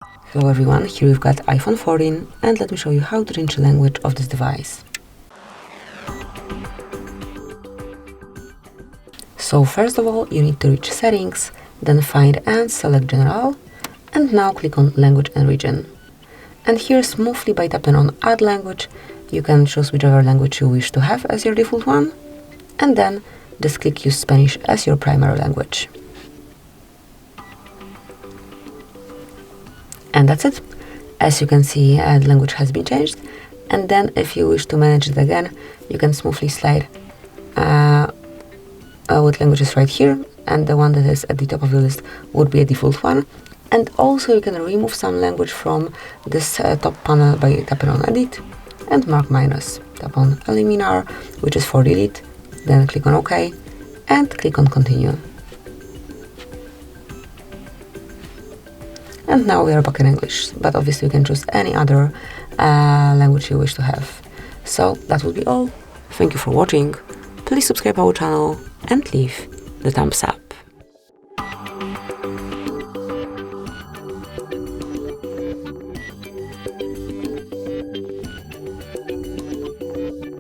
Hello everyone, here we've got iPhone 14 and let me show you how to change the language of this device. So first of all, you need to reach settings, then find and select general, and now click on language and region. And here smoothly by tapping on add language, you can choose whichever language you wish to have as your default one, and then just click use Spanish as your primary language. And that's it. As you can see, the language has been changed. And then if you wish to manage it again, you can smoothly slide with languages right here. And the one that is at the top of the list would be a default one. And also you can remove some language from this top panel by tapping on edit and mark minus. Tap on eliminar, which is for delete. Then click on OK and click on continue. And now we are back in English, but obviously you can choose any other language you wish to have. So that will be all. Thank you for watching. Please subscribe our channel and leave the thumbs up.